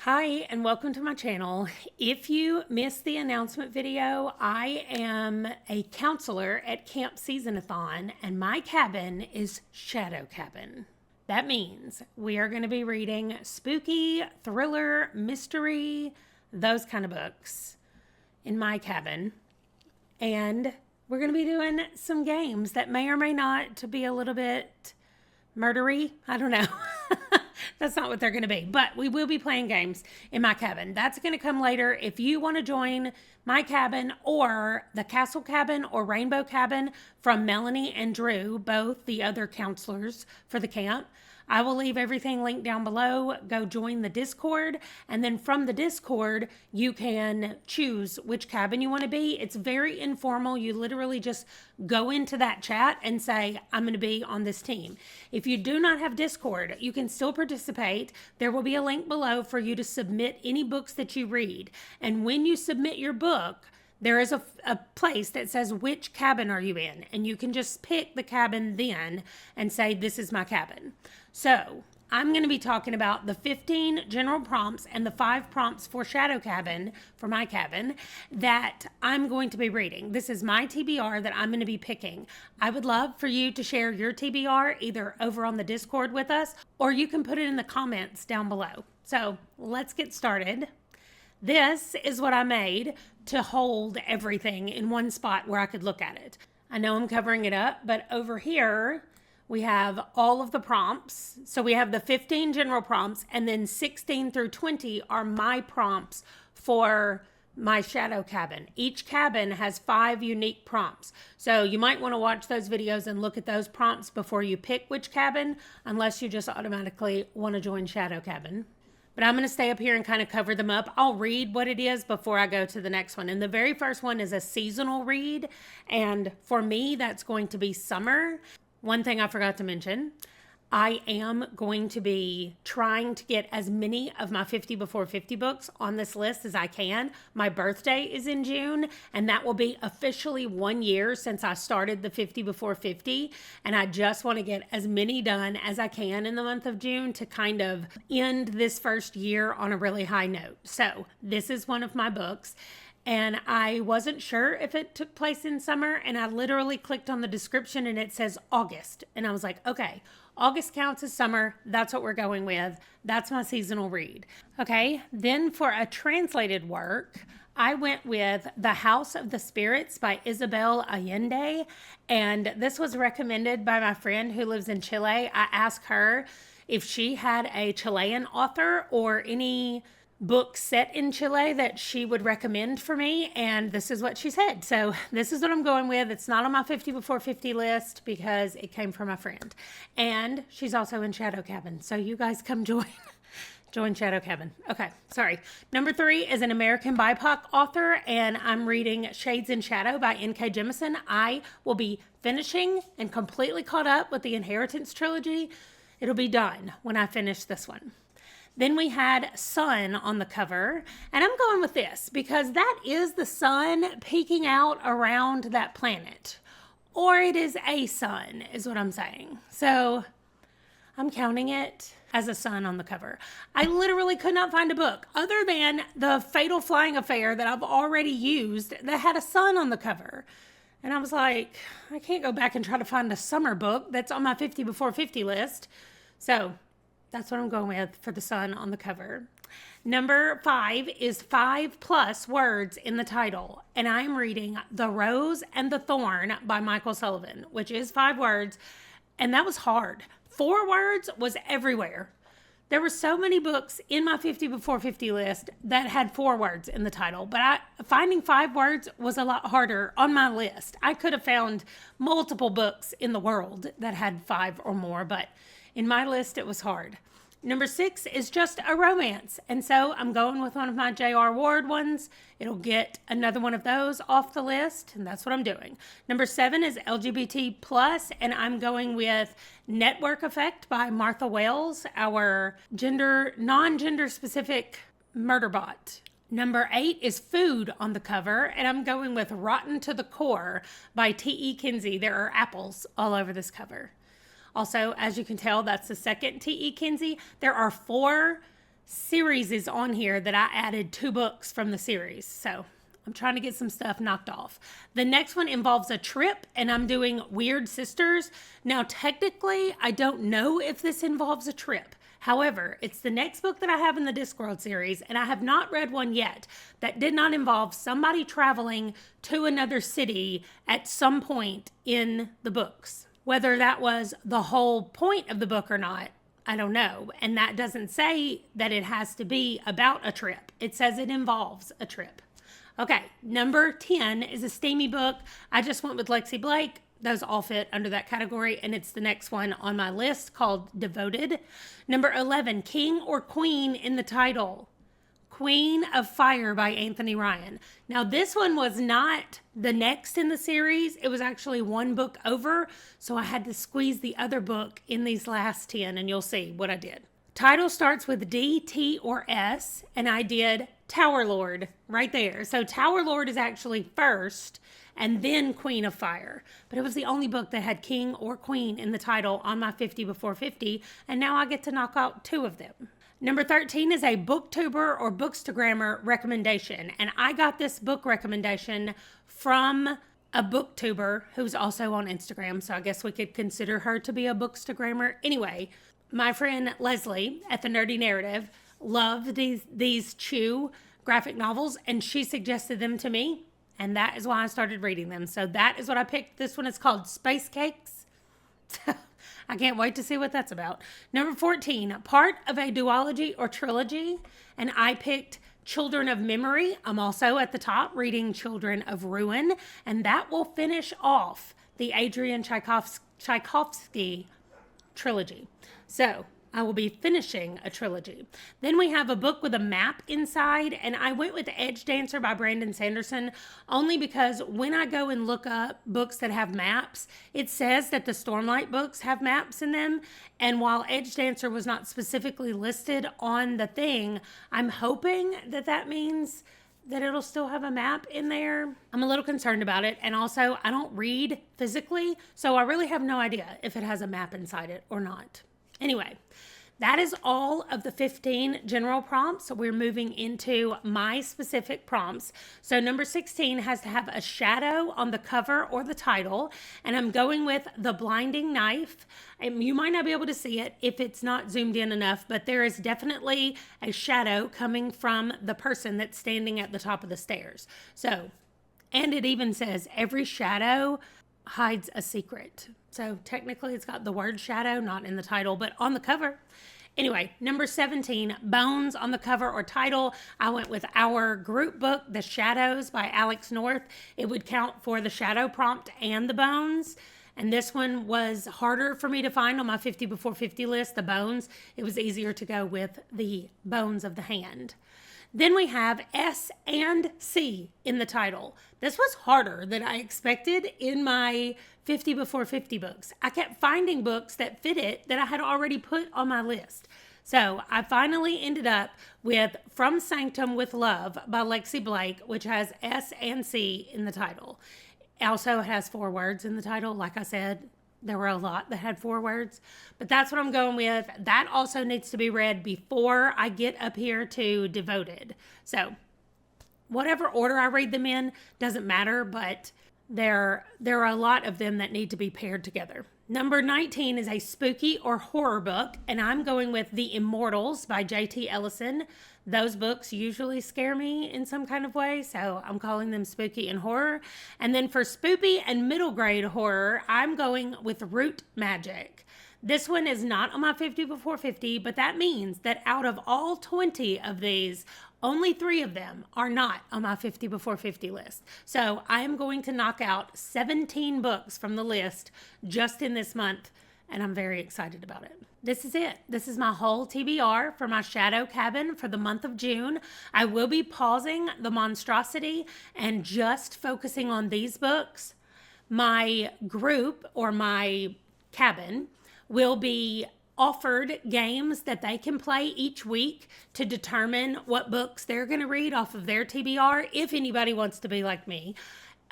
Hi, and welcome to my channel. If you missed the announcement video, I am a counselor at Camp SeasonAthon, and my cabin is Shadow Cabin. That means we are going to be reading spooky, thriller, mystery, those kind of books in my cabin. And we're going to be doing some games that may or may not be a little bit murdery. I don't know. That's not what they're going to be, but we will be playing games in my cabin. That's going to come later. If you want to join my cabin or the Castle Cabin or Rainbow Cabin from Melanie and Drew, both the other counselors for the camp, I will leave everything linked down below. Go join the Discord, and then from the Discord, you can choose which cabin you want to be. It's very informal. You literally just go into that chat and say, I'm going to be on this team. If you do not have Discord, you can still participate. There will be a link below for you to submit any books that you read. And when you submit your book, there is a place that says, which cabin are you in? And you can just pick the cabin then and say, this is my cabin. So I'm going to be talking about the 15 general prompts and the 5 prompts for Shadow Cabin, for my cabin, that I'm going to be reading. This is my TBR that I'm going to be picking. I would love for you to share your TBR either over on the Discord with us, or you can put it in the comments down below. So let's get started. This is what I made to hold everything in one spot where I could look at it. I know I'm covering it up, but over here we have all of the prompts. So we have the 15 general prompts, and then 16 through 20 are my prompts for my Shadow Cabin. Each cabin has 5 unique prompts. So you might want to watch those videos and look at those prompts before you pick which cabin, unless you just automatically want to join Shadow Cabin. But I'm going to stay up here and kind of cover them up. I'll read what it is before I go to the next one. And the very first one is a seasonal read. And for me, that's going to be summer. One thing I forgot to mention, I am going to be trying to get as many of my 50 before 50 books on this list as I can. My birthday is in June, and that will be officially 1 year since I started the 50 before 50. And I just want to get as many done as I can in the month of June to kind of end this first year on a really high note. So this is one of my books. And I wasn't sure if it took place in summer, and I literally clicked on the description and it says August. And I was like, okay, August counts as summer. That's what we're going with. That's my seasonal read. Okay, then for a translated work, I went with The House of the Spirits by Isabel Allende. And this was recommended by my friend who lives in Chile. I asked her if she had a Chilean author or any book set in Chile that she would recommend for me, and this is what she said. So this is what I'm going with. It's not on my 50 before 50 list because it came from a friend, and she's also in Shadow Cabin, so you guys come join Shadow Cabin. Okay, sorry. Number 3 is an American BIPOC author, and I'm reading Shades in Shadow by N.K. Jemisin. I will be finishing and completely caught up with the Inheritance trilogy. It'll be done when I finish this one. Then we had sun on the cover, and I'm going with this because that is the sun peeking out around that planet, or it is a sun is what I'm saying. So I'm counting it as a sun on the cover. I literally could not find a book other than the Fatal Flying Affair that I've already used that had a sun on the cover. And I was like, I can't go back and try to find a summer book that's on my 50 before 50 list. So that's what I'm going with for the sun on the cover. Number 5 is 5+ words in the title. And I'm reading The Rose and the Thorn by Michael Sullivan, which is 5 words. And that was hard. 4 words was everywhere. There were so many books in my 50 before 50 list that had 4 words in the title. But finding 5 words was a lot harder on my list. I could have found multiple books in the world that had 5 or more, but in my list, it was hard. Number 6 is just a romance. And so I'm going with one of my J.R. Ward ones. It'll get another one of those off the list, and that's what I'm doing. Number 7 is LGBT+, and I'm going with Network Effect by Martha Wells, our non-gender specific murder bot. Number 8 is food on the cover, and I'm going with Rotten to the Core by T.E. Kinsey. There are apples all over this cover. Also, as you can tell, that's the second T.E. Kinsey. There are 4 series is on here that I added 2 books from the series. So I'm trying to get some stuff knocked off. The next one involves a trip, and I'm doing Weird Sisters. Now, technically, I don't know if this involves a trip. However, it's the next book that I have in the Discworld series, and I have not read one yet that did not involve somebody traveling to another city at some point in the books. Whether that was the whole point of the book or not, I don't know. And that doesn't say that it has to be about a trip. It says it involves a trip. Okay, number 10 is a steamy book. I just went with Lexi Blake. Those all fit under that category, and it's the next one on my list called Devoted. Number 11, King or Queen in the title. Queen of Fire by Anthony Ryan. Now, this one was not the next in the series. It was actually one book over, so I had to squeeze the other book in these last 10, and you'll see what I did. Title starts with D, T, or S, and I did Tower Lord right there. So Tower Lord is actually first, and then Queen of Fire. But it was the only book that had King or Queen in the title on my 50 before 50, and now I get to knock out 2 of them. Number 13 is a booktuber or bookstagrammer recommendation, and I got this book recommendation from a booktuber who's also on Instagram, so I guess we could consider her to be a bookstagrammer. Anyway, my friend Leslie at The Nerdy Narrative loved these Chew graphic novels, and she suggested them to me, and that is why I started reading them. So that is what I picked. This one is called Space Cakes. I can't wait to see what that's about. Number 14, part of a duology or trilogy, and I picked Children of Memory. I'm also at the top reading Children of Ruin, and that will finish off the Adrian Tchaikovsky trilogy. So I will be finishing a trilogy. Then we have a book with a map inside, and I went with Edge Dancer by Brandon Sanderson only because when I go and look up books that have maps, it says that the Stormlight books have maps in them, and while Edge Dancer was not specifically listed on the thing, I'm hoping that that means that it'll still have a map in there. I'm a little concerned about it, and also I don't read physically, so I really have no idea if it has a map inside it or not. Anyway, that is all of the 15 general prompts. So we're moving into my specific prompts. So number 16 has to have a shadow on the cover or the title. And I'm going with The Blinding Knife. And you might not be able to see it if it's not zoomed in enough, but there is definitely a shadow coming from the person that's standing at the top of the stairs. So, and it even says every shadow hides a secret. So technically it's got the word shadow, not in the title, but on the cover. Anyway, number 17, Bones on the cover or title. I went with our group book, The Shadows by Alex North. It would count for the shadow prompt and the bones. And this one was harder for me to find on my 50 before 50 list, the bones. It was easier to go with the bones of the hand. Then we have S and C in the title. This was harder than I expected in my 50 before 50 books. I kept finding books that fit it that I had already put on my list. So I finally ended up with From Sanctum with Love by Lexi Blake, which has S and C in the title. It also has 4 words in the title. Like I said, there were a lot that had 4 words, but that's what I'm going with. That also needs to be read before I get up here to Devoted. So whatever order I read them in doesn't matter, but there are a lot of them that need to be paired together. Number 19 is a spooky or horror book, and I'm going with The Immortals by J.T. Ellison. Those books usually scare me in some kind of way, so I'm calling them spooky and horror. And then for spoopy and middle grade horror, I'm going with Root Magic. This one is not on my 50 before 50, but that means that out of all 20 of these, only 3 of them are not on my 50 before 50 list. So I am going to knock out 17 books from the list just in this month, and I'm very excited about it. This is it. This is my whole TBR for my Shadow Cabin for the month of June. I will be pausing The Monstrosity and just focusing on these books. My group or my cabin will be offered games that they can play each week to determine what books they're going to read off of their TBR, if anybody wants to be like me.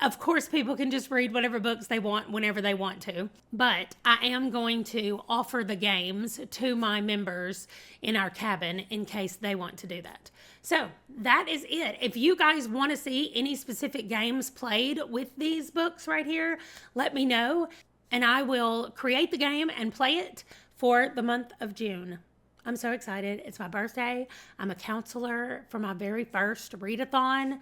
Of course, people can just read whatever books they want whenever they want to, but I am going to offer the games to my members in our cabin in case they want to do that. So that is it. If you guys want to see any specific games played with these books right here, let me know, and I will create the game and play it for the month of June. I'm so excited. It's my birthday. I'm a counselor for my very first readathon.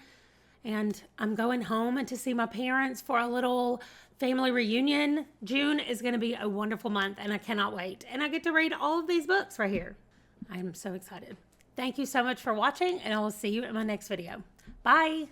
And I'm going home and to see my parents for a little family reunion. June is going to be a wonderful month, and I cannot wait. And I get to read all of these books right here. I am so excited. Thank you so much for watching, and I will see you in my next video. Bye.